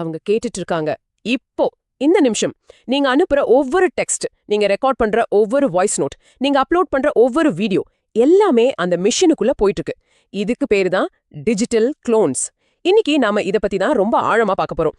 அவங்க கேட்டுட்டு இருக்காங்க. இப்போ இந்த நிமிஷம் நீங்க அனுப்புற ஒவ்வொரு டெக்ஸ்ட், நீங்க ரெக்கார்ட் பண்ற ஒவ்வொரு வாய்ஸ் நோட், நீங்க அப்லோட் பண்ற ஒவ்வொரு வீடியோ எல்லாமே அந்த மிஷினுக்குள்ள போயிட்டு இருக்கு. இதுக்கு பேரு தான் டிஜிட்டல் க்ளோன்ஸ். இன்னைக்கு நாம இத பத்தி தான் ரொம்ப ஆழமா பார்க்க போறோம்.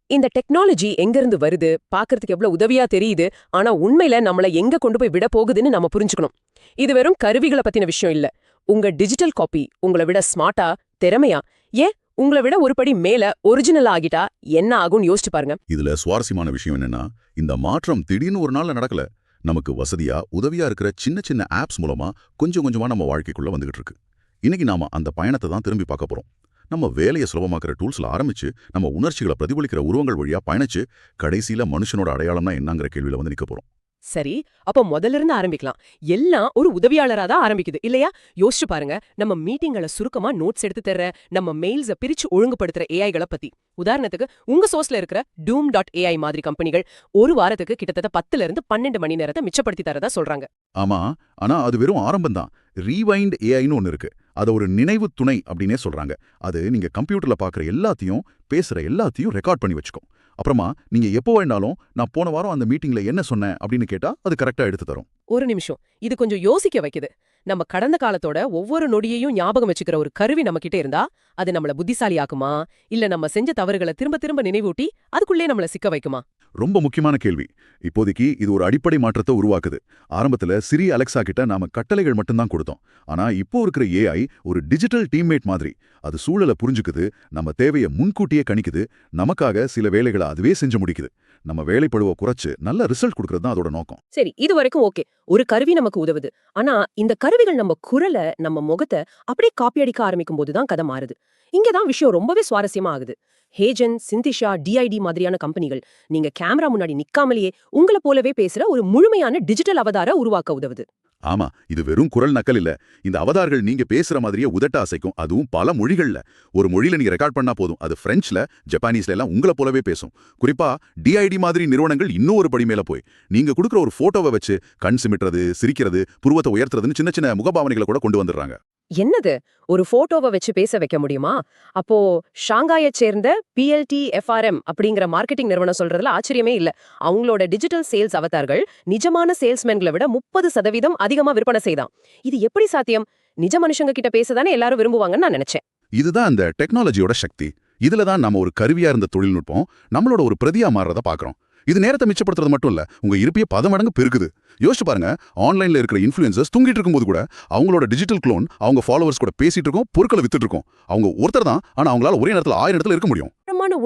இந்த டெக்னாலஜி எங்கிருந்து வருது, பார்க்கறதுக்கு எவ்வளவு உதவியா தெரியுது, ஆனா உண்மையில நம்மள எங்க கொண்டு போய் விட போகுதுன்னு நம்ம புரிஞ்சுக்கணும். இது வெறும் கருவிகளை பத்தின விஷயம் இல்ல. உங்க டிஜிட்டல் காப்பி உங்களை விட ஸ்மார்ட்டா, திறமையா, ஏன் உங்களை விட ஒரு படி மேல ஒரிஜினல் ஆகிட்டா என்ன ஆகும்னு யோசிச்சு பாருங்க. இதுல சுவாரஸ்யமான விஷயம் என்னன்னா, இந்த மாற்றம் திடீர்னு ஒரு நாள்ல நடக்கல. நமக்கு வசதியா, உதவியா இருக்கிற சின்ன சின்ன ஆப்ஸ் மூலமா கொஞ்சம் கொஞ்சமா நம்ம வாழ்க்கைக்குள்ள வந்துகிட்டு இருக்கு. இன்னைக்கு நாம அந்த பயணத்தை தான் திரும்பி பார்க்க போறோம். நம்ம வேலையை சுலபமாக்குற டூல்ஸ்ல ஆரம்பிச்சு, நம்ம உணர்ச்சிகளை பிரதிபலிக்கிற உருவங்கள் வழியா பயணிச்சு, கடைசியில மனுஷனோட அடையாளம்னா என்னங்கிற கேள்வியில வந்து நிக்க போறோம். சரி, அப்ப முதல்ல இருந்து ஆரம்பிக்கலாம். எல்லாம் ஒரு உதவியாளரா தான் ஆரம்பிக்குது இல்லையா? யோசிச்சு பாருங்க, நம்ம மீட்டிங்களை சுருக்கமா நோட்ஸ் எடுத்து தர்ற, நம்ம மெயில்ஸ பிரிச்சு ஒழுங்குபடுத்துற ஏஐகளை பத்தி. உதாரணத்துக்கு உங்க சோர்ஸ்ல இருக்கிற doom.ai மாதிரி கம்பெனிகள் ஒரு வாரத்துக்கு கிட்டத்தட்ட 10 இருந்து 12 மணி நேரத்தை மிச்சப்படுத்தி தரதா சொல்றாங்க. ஆமா, ஆனா அது வெறும் ஆரம்பம் தான். ரீவைண்ட் ஏஐன்னு ஒன்னு இருக்கு. அதை ஒரு நினைவு துணை அப்படின்னே சொல்றாங்க. அது நீங்க கம்ப்யூட்டர்ல பாக்குற எல்லாத்தையும், பேசுற எல்லாத்தையும் ரெக்கார்ட் பண்ணி வச்சுக்கும். அப்புறமா நீங்க எப்போ வேணாலும் நான் போன வாரம் அந்த மீட்டிங்ல என்ன சொன்னேன் அப்படின்னு கேட்டா அது கரெக்டா எடுத்து தரும். ஒரு நிமிஷம், இது கொஞ்சம் யோசிக்க வைக்குது. நம்ம கடந்த காலத்தோட ஒவ்வொரு நொடியையும் ஞாபகம் வச்சுக்கிற ஒரு கருவி நம்ம கிட்ட இருந்தா அது நம்மள புத்திசாலியாக்குமா, இல்ல நம்ம செஞ்ச தவறுகளை திரும்ப திரும்ப நினைவூட்டி அதுக்குள்ளே நம்மள சிக்க வைக்குமா? ரொம்ப முக்கியமான கேள்வி. இப்போதைக்கு இது ஒரு அடிப்படை மாற்றத்தை உருவாக்குது. ஆரம்பத்துல சிரி அலெக்சா கிட்ட நாம கட்டளைகள் மட்டும்தான் கொடுத்தோம். ஆனா இப்போ இருக்கிற ஏஐ ஒரு டிஜிட்டல் டீம்மேட் மாதிரி. அது சூழலை புரிஞ்சுக்குது, நம்ம தேவையை முன்கூட்டியே கணிக்குது, நமக்காக சில வேலைகளை அதுவே செஞ்சு முடிக்குது. நம்ம வேலைப்பழுவை குறைச்சு நல்ல ரிசல்ட் கொடுக்கறது தான் அதோட நோக்கம். சரி, இது வரைக்கும் ஓகே. ஒரு கருவி நமக்கு உதவுது. ஆனா இந்த கருவிகள் நம்ம குரலை, நம்ம முகத்தை அப்படியே காப்பி அடிக்க ஆரம்பிக்கும் போதுதான் கதை மாறுது. இங்கதான் விஷயம் ரொம்பவே சுவாரஸ்யமா ஆகுது. ஹேஜன், சிந்திஷா, டிஐடி மாதிரியான கம்பெனிகள் நீங்க கேமரா முன்னாடி நிக்காமலேயே உங்களை போலவே பேசுற ஒரு முழுமையான டிஜிட்டல் அவதார உருவாக்க உதவுது. ஆமா, இது வெறும் குரல் நக்கல் இல்ல. இந்த அவதார்கள் நீங்க பேசுற மாதிரியே உதட்ட அசைக்கும். அதுவும் பல மொழிகள்ல. ஒரு மொழியில நீங்க ரெக்கார்ட் பண்ணா போதும், அது பிரெஞ்சுல, ஜப்பானீஸ்ல எல்லாம் உங்களை போலவே பேசும். குறிப்பா டிஐடி மாதிரி நிறுவனங்கள் இன்னும் ஒரு படி மேல போய் நீங்க கொடுக்குற ஒரு போட்டோவை வச்சு கண் சிமிட்டுறது, சிரிக்கிறது, புருவத்தை உயர்த்துறதுன்னு சின்ன சின்ன முகபாவனைகளை கூட கொண்டு வந்துடுறாங்க. என்னது, ஒரு போட்டோவை வச்சு பேச வைக்க முடியுமா? அப்போ ஷாங்காயைச் சேர்ந்த PLTFRM அப்படிங்கிற மார்க்கெட்டிங் நிறுவனம் சொல்றதுல ஆச்சரியமே இல்ல. அவங்களோட டிஜிட்டல் சேல்ஸ் அவதார்கள் நிஜமான சேல்ஸ்மேன்களை விட 30% அதிகமா விற்பனை செய்தான். இது எப்படி சாத்தியம்? நிஜ மனுஷங்க கிட்ட பேசதானே எல்லாரும் விரும்புவாங்கன்னு நான் நினைச்சேன். இதுதான் அந்த டெக்னாலஜியோட சக்தி. இதுல தான் நம்ம ஒரு கருவியா இருந்த தொழில்நுட்பம் நம்மளோட ஒரு பிரதியா மாறுறத பாக்குறோம். இது நேரத்தை மிச்சப்படுத்துறது மட்டும் இல்ல, உங்க இருப்பைய 10 மடங்கு பெருக்குது. யோசிச்சு பாருங்க, ஆன்லைன்ல இருக்கிற இன்ஃப்ளூயன்சர்ஸ் தூங்கிட்டு இருக்கும்போது கூட அவங்களோட டிஜிட்டல் க்ளோன் அவங்க ஃபாலோவர்ஸ் கூட பேசிட்டு இருக்கோம், பொருட்களை வித்துட்டு இருக்கோம். அவங்க ஒருத்தர் தான், ஆனா அவங்களால ஒரே நேரத்துல 1000 இடத்துல இருக்க முடியும்.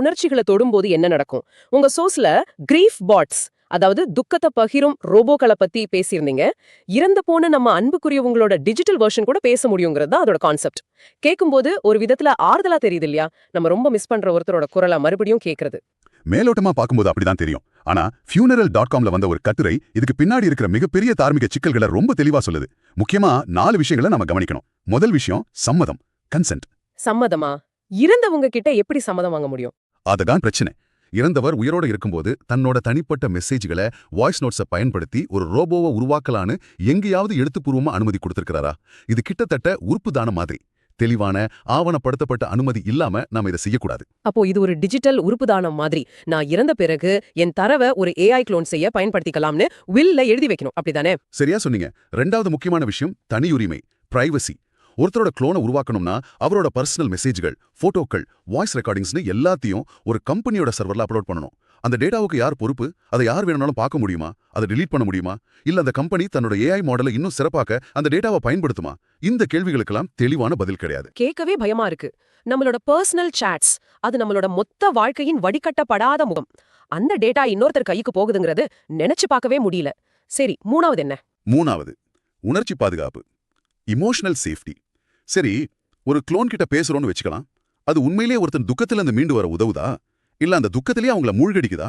உணர்ச்சிகளை தொடும்போது என்ன நடக்கும்? உங்க சோர்ஸ்ல கிரீஃப் பாட்ஸ், அதாவது துக்கத்தை பகிரும் ரோபோக்களை பத்தி பேசியிருந்தீங்க. இறந்து போன நம்ம அன்புக்குரியவங்களோட டிஜிட்டல் வெர்ஷன் கூட பேச முடியுங்கிறது தான் அதோட கான்செப்ட். கேட்கும்போது ஒரு விதத்துல ஆறுதலா தெரியுது இல்லையா? நம்ம ரொம்ப மிஸ் பண்ற ஒருத்தரோட குரலா மறுபடியும் கேட்கறது. மேலோட்டமா பார்க்கும்போது அப்படிதான் தெரியும். ஆனா funeral.comல வந்த ஒரு கட்டுரை இதுக்கு பின்னாடி இருக்கிற மிகப்பெரிய தார்மீக சிக்கல்களை ரொம்ப தெளிவா சொல்லுது. முக்கியமா 4 விஷயங்களை நம்ம கவனிக்கணும். முதல் விஷயம் சம்மதம், கன்சென்ட். சம்மதமா? இறந்தவங்க கிட்ட எப்படி சம்மதம் வாங்க முடியும்? அதுதான் பிரச்சனை. இறந்தவர் உயிரோட இருக்கும்போது தன்னோட தனிப்பட்ட மெசேஜ்களை, வாய்ஸ் நோட்ஸை பயன்படுத்தி ஒரு ரோபோவை உருவாக்கலான்னு எங்கேயாவது எழுத்துப்பூர்வமா அனுமதி கொடுத்திருக்கிறாரா? இது கிட்டத்தட்ட உறுப்பு தானம் மாதிரி. தெளிவான ஆவணப்படுத்தப்பட்ட அனுமதி இல்லாம நாம இதை செய்யக்கூடாது. அப்போ இது ஒரு டிஜிட்டல் உறுப்புதானம் மாதிரி. நான் இறந்த பிறகு என் தரவை ஒரு AI க்ளோன் செய்ய பயன்படுத்திக்கலாம்னு வில்ல எழுதி வைக்கணும், அப்படிதானே? சரியா சொன்னீங்க. 2வது முக்கியமான விஷயம் தனியுரிமை, பிரைவசி. ஒருத்தரோட க்ளோனை உருவாக்கணும்னா அவரோட பர்சனல் மெசேஜ்கள், போட்டோக்கள், வாய்ஸ் ரெக்கார்டிங்ஸ்னு எல்லாத்தையும் ஒரு கம்பெனியோட சர்வர்ல அப்லோட் பண்ணணும். அந்த டேட்டாவுக்கு யார் பொறுப்பு? அதை யார் வேணும்னாலும் பார்க்க முடியுமா? அதை டிலீட் பண்ண முடியுமா? இல்ல அந்த கம்பெனி தன்னோட AI மாடலை இன்னும் சிறப்பாக்க அந்த டேட்டாவை பயன்படுத்துமா? இந்த கேள்விகளுக்கெல்லாம் தெளிவான பதில் கிடையாது. கேட்கவே பயமா இருக்கு. நம்மளோட பர்சனல் சாட்ஸ், அது நம்மளோட மொத்த வாழ்க்கையின் வடிகட்டப்படாத முகம். அந்த டேட்டா இன்னொருத்தர் கைக்கு போகுதுங்கிறது நினைச்சு பார்க்கவே முடியல. சரி, 3வது என்ன? 3வது உணர்ச்சி பாதுகாப்பு, இமோஷனல் சேஃப்டி. சரி, ஒரு க்ளோன் கிட்ட பேசுறோம்னு வச்சுக்கலாம். அது உண்மையிலேயே ஒருத்தன் துக்கத்துல இருந்து மீண்டு வர உதவுதா? இல்ல அந்த துக்கத்திலேயே அவங்கள மூழ்கடிக்குதா?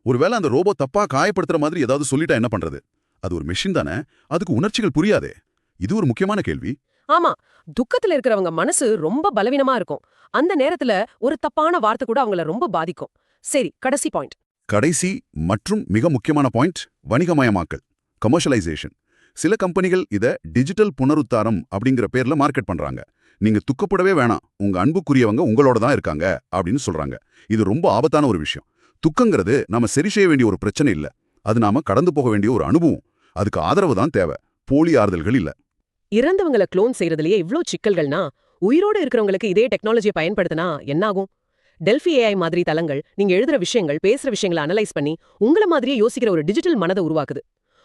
ஒருவேளை அந்த ரோபோ தப்பா காயப்படுத்துற மாதிரி ஏதாவது சொல்லிட்டா என்ன பண்றது? அது ஒரு மெஷின் தானே, அதுக்கு உணர்ச்சிகள் புரியாதே. இது ஒரு முக்கியமான கேள்வி. ஆமா, துக்கத்துல இருக்கிறவங்க மனசு ரொம்ப பலவீனமா இருக்கும். அந்த நேரத்துல ஒரு தப்பான வார்த்தை கூட அவங்கள ரொம்ப பாதிக்கும். சரி, கடைசி பாயிண்ட். கடைசி மற்றும் மிக முக்கியமான பாயிண்ட் வணிகமயமாக்கல், கமர்ஷியலைசேஷன். சில கம்பெனிகள் இத டிஜிட்டல் புனருத்தாரம் அப்படிங்கிற பேர்ல மார்க்கெட் பண்றாங்க. நீங்க துக்கப்படவே வேணாம், உங்க அன்புக்குரியவங்க உங்களோட தான் இருக்காங்க அப்படின்னு சொல்றாங்க. இது ரொம்ப ஆபத்தான ஒரு விஷயம். துக்கங்கிறது நாம சரி செய்ய வேண்டிய ஒரு பிரச்சனை இல்ல, அது நாம கடந்து போக வேண்டிய ஒரு அனுபவம். அதுக்கு ஆதரவு தான் தேவை, போலி ஆறுதல்கள் இல்ல. இறந்தவங்கள க்ளோன் செய்யறதுலயே இவ்ளோ சிக்கல்கள்னா உயிரோட இருக்கிறவங்களுக்கு இதே டெக்னாலஜியை பயன்படுத்தினா என்னாகும்? டெல்ஃபி ஏஐ மாதிரி தளங்கள் நீங்க எழுதுற விஷயங்கள், பேசுற விஷயங்களை அனலைஸ் பண்ணி உங்கள மாதிரியே யோசிக்கிற ஒரு டிஜிட்டல் மனதை உருவாக்குது.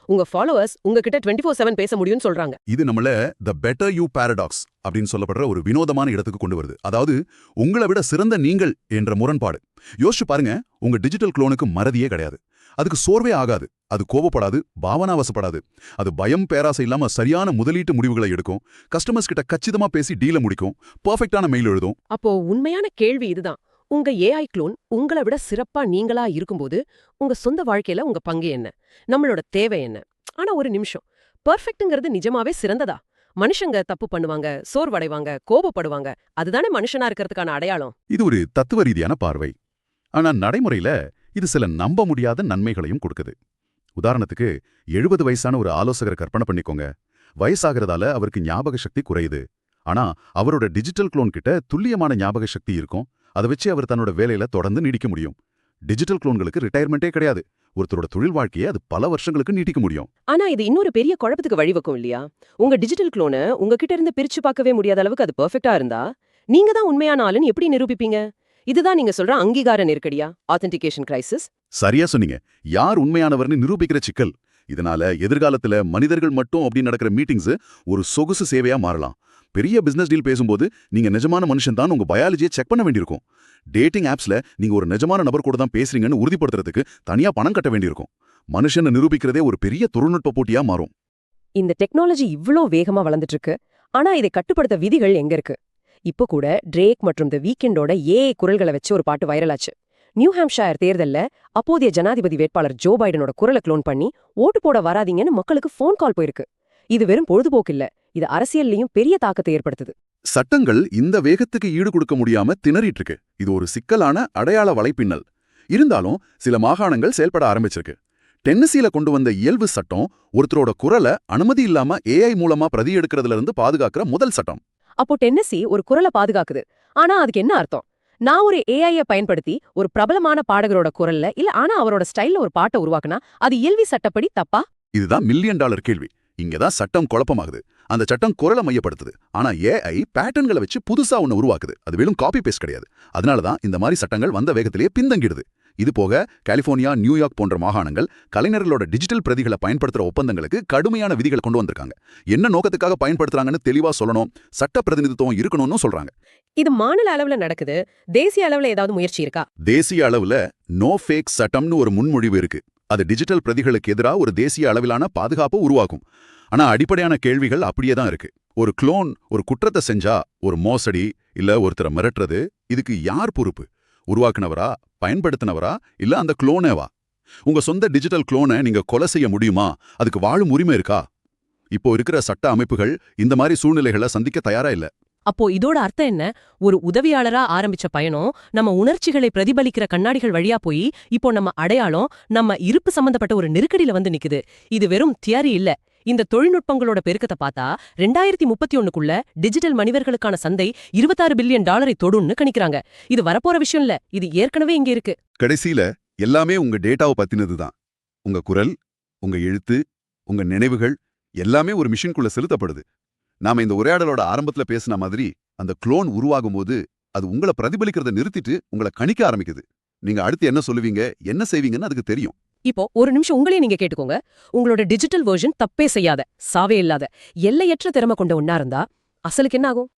உங்க ஃபாலோவர்ஸ் உங்ககிட்ட 24/7 பேச முடியும்னு சொல்றாங்க. இது நம்மள த பெட்டர் யூ பாரடாக்ஸ் அப்படின்னு சொல்லப்படுற ஒரு வினோதமான இடத்துக்கு கொண்டு வருது. அதாவது உங்களை விட சிறந்த நீங்கள் என்ற முரண்பாடு. யோசிச்சு பாருங்க, உங்க டிஜிட்டல் குளோனுக்கு மறதியே கிடையாது. அதுக்கு சோர்வே ஆகாது, அது கோபப்படாது, பாவனாவசப்படாது. அது பயம் பேராசை இல்லாம சரியான முதலீட்டு முடிவுகளை எடுக்கும், கஸ்டமர்ஸ் கிட்ட கச்சிதமா பேசி டீல முடிக்கும், பெர்ஃபெக்ட்டான மெயில் எழுதும். அப்போ உண்மையான கேள்வி இதுதான். உங்க ஏஐ க்ளோன் உங்கள விட சிறப்பா நீங்களா இருக்கும்போது உங்க சொந்த வாழ்க்கையில உங்க பங்கு என்ன? நம்மளோட தேவை என்ன? ஆனா ஒரு நிமிஷம், பெர்ஃபெக்ட்ங்கிறது நிஜமாவே சிறந்ததா? மனுஷங்க தப்பு பண்ணுவாங்க, சோர்வடைவாங்க, கோபப்படுவாங்க. அதுதானே மனுஷனா இருக்கிறதுக்கான அடையாளம். இது ஒரு தத்துவ ரீதியான பார்வை. ஆனா நடைமுறையில இது சில நம்ப முடியாத நன்மைகளையும் கொடுக்குது. உதாரணத்துக்கு 70 வயசான ஒரு ஆலோசகரை கற்பனை பண்ணிக்கோங்க. வயசாகிறதால அவருக்கு ஞாபக சக்தி குறையுது. ஆனா அவரோட டிஜிட்டல் குளோன் கிட்ட துல்லியமான ஞாபக சக்தி இருக்கும். அதை வச்சு அவர் தன்னோட வேலையில தொடர்ந்து நீடிக்க முடியும். டிஜிட்டல் குளோன்களுக்கு ரிட்டையர்மெண்ட்டே கிடையாது. ஒருத்தரோட தொழில் வாழ்க்கையை அது பல வருஷங்களுக்கு நீட்டிக்க முடியும். ஆனா இது இன்னொரு பெரிய குழப்பத்துக்கு வழிவக்கும் இல்லையா? உங்க டிஜிட்டல் க்ளோனை உங்ககிட்ட இருந்து பிரிச்சு பார்க்கவே முடியாத அளவுக்கு அது பெர்ஃபெக்ட்டா இருந்தா நீங்க தான் உண்மையான ஆளுன்னு எப்படி நிரூபிப்பீங்க? இதுதான் நீங்க சொல்ற அங்கீகார நெருக்கடியா? Authentication crisis. சரியா சொன்னீங்க. யார் உண்மையானவர்னு நிரூபிக்கிற சிக்கல். இதனால எதிர்காலத்துல மனிதர்கள் மட்டும் அப்படி நடக்கிற மீட்டிங்ஸ் ஒரு சொகுசு சேவையா மாறலாம். பெரிய பிசினஸ் டீல் பேசும்போது நீங்க நிஜமான மனுஷன் தான் உங்க பயாலஜியை செக் பண்ண வேண்டியிருக்கும். டேட்டிங் ஆப்ஸ்ல நீங்க ஒரு நிஜமான நபர் கூட தான் பேசுறீங்கன்னு உறுதிப்படுத்துறதுக்கு தனியா பணம் கட்ட வேண்டியிருக்கும். மனுஷனை நிரூபிக்கிறதே ஒரு பெரிய தொழில்நுட்ப போட்டியா மாறும். இந்த டெக்னாலஜி இவ்ளோ வேகமா வளர்ந்துட்டு இருக்கு. ஆனா இதை கட்டுப்படுத்த விதிகள் எங்க இருக்கு? இப்போ கூட ட்ரேக் மற்றும் தி வீக்கெண்டோட ஏஐ குரல்களை வச்சு ஒரு பாட்டு வைரலாச்சு. நியூ ஹாம்ஷயர் தேர்தல்ல அப்போதைய ஜனாதிபதி வேட்பாளர் ஜோ பைடனோட குரலை க்ளோன் பண்ணி ஓட்டு போட வராதீங்கன்னு மக்களுக்கு ஃபோன் கால் போயிருக்கு. இது வெறும் பொழுதுபோக்கு இல்ல, இது அரசியல்லையும் பெரிய தாக்கத்தை ஏற்படுத்துது. சட்டங்கள் இந்த வேகத்துக்கு ஈடு கொடுக்க முடியாம திணறிட்டு இருக்கு. இது ஒரு சிக்கலான அடையாள வலைப்பின்னல். இருந்தாலும் சில மாகாணங்கள் செயல்பட ஆரம்பிச்சிருக்கு. டென்னசியில கொண்டு வந்த இயல்பு சட்டம் ஒருத்தரோட குரலை அனுமதி இல்லாம ஏஐ மூலமா பிரதி எடுக்கிறதுல இருந்து பாதுகாக்கிற முதல் சட்டம். அப்போ டென்னசி ஒரு குரலை பாதுகாக்குது. ஆனா அதுக்கு என்ன அர்த்தம்? நான் ஒரு ஏஐய பயன்படுத்தி ஒரு பிரபலமான பாடகரோட குரல்ல இல்ல ஆனா அவரோட ஸ்டைல்ல ஒரு பாட்டை உருவாக்குனா அது இயல்வி சட்டப்படி தப்பா? இதுதான் மில்லியன் டாலர் கேள்வி. இங்கதான் சட்டம் குழப்பமாகுது. அந்த சட்டம் குரலை மையப்படுத்துது. ஆனா ஏஐ பேட்டர்ன்களை வச்சு புதுசா ஒன்னு உருவாக்குது. அது வெறும் காப்பி பேஸ்ட் கிடையாது. அதனாலதான் இந்த மாதிரி சட்டங்கள் வந்த வேகத்திலேயே பின்தங்கிடுது. இது போக கலிபோர்னியா, நியூயார்க் போன்ற மாகாணங்கள் கலைஞர்களோட டிஜிட்டல் பிரதிகளை பயன்படுத்துற ஒப்பந்தங்களுக்கு கடுமையான விதிகளை கொண்டு வந்திருக்காங்க. என்ன நோக்கத்துக்காக பயன்படுத்துறாங்கன்னு தெளிவா சொல்லணும், சட்ட பிரதிநிதித்துவம் இருக்கணும்னு சொல்றாங்க. இது மாநில அளவுல நடக்குது. தேசிய அளவுல ஏதாவது முயற்சி இருக்கா? தேசிய அளவுல நோ ஃபேக் சட்டம்னு ஒரு முன்மொழிவு இருக்கு. அது டிஜிட்டல் பிரதிகளுக்கு எதிராக ஒரு தேசிய அளவிலான பாதுகாப்பு உருவாக்கும். ஆனா அடிப்படையான கேள்விகள் அப்படியே தான் இருக்கு. ஒரு குளோன் ஒரு குற்றத்தை செஞ்சா, ஒரு மோசடி இல்ல ஒருத்தரை மிரட்டுறது, இதுக்கு யார் பொறுப்பு? உருவாக்குனவரா, பயன்படுத்தினவரா, இல்ல அந்த குளோனேவா? உங்க சொந்த டிஜிட்டல் குளோனை நீங்க கொலை செய்ய முடியுமா? அதுக்கு வாழும் உரிமை இருக்கா? இப்போ இருக்கிற சட்ட அமைப்புகள் இந்த மாதிரி சூழ்நிலைகளை சந்திக்க தயாரா இல்ல. அப்போ இதோட அர்த்தம் என்ன? ஒரு உதவியாளரா ஆரம்பிச்ச பயணம் நம்ம உணர்ச்சிகளை பிரதிபலிக்கிற கண்ணாடிகள் வழியா போய் இப்போ நம்ம அடையாளம், நம்ம இருப்பு சம்பந்தப்பட்ட ஒரு நெருக்கடியில வந்து நிக்குது. இது வெறும் தியரி இல்ல. இந்த தொழில்நுட்பங்களோட பெருக்கத்தை பார்த்தா 2031க்குள்ள டிஜிட்டல் மனிதர்களுக்கான சந்தை $26 பில்லியன் தொடும்னு கணிக்கிறாங்க. இது வரப்போற விஷயம் இல்ல, இது ஏற்கனவே இங்க இருக்கு. கடைசியில எல்லாமே உங்க டேட்டாவை பத்தினதுதான். உங்க குரல், உங்க எழுத்து, உங்க நினைவுகள் எல்லாமே ஒரு மிஷின்குள்ள செலுத்தப்படுது. நாம இந்த உரையாடலோட ஆரம்பத்துல பேசின மாதிரி அந்த குளோன் உருவாகும்போது அது உங்களை பிரதிபலிக்கிறத நிறுத்திட்டு உங்களை கணிக்க ஆரம்பிக்குது. நீங்க அடுத்து என்ன சொல்லுவீங்க, என்ன செய்வீங்கன்னு அதுக்கு தெரியும். இப்போ ஒரு நிமிஷம் உங்களையே நீங்க கேட்டுக்கோங்க. உங்களோட டிஜிட்டல் வெர்ஷன் தப்பே செய்யாத, சாவே இல்லாத, எல்லையற்ற திறமை கொண்ட ஒன்னா இருந்தா அசலுக்கு என்ன ஆகும்?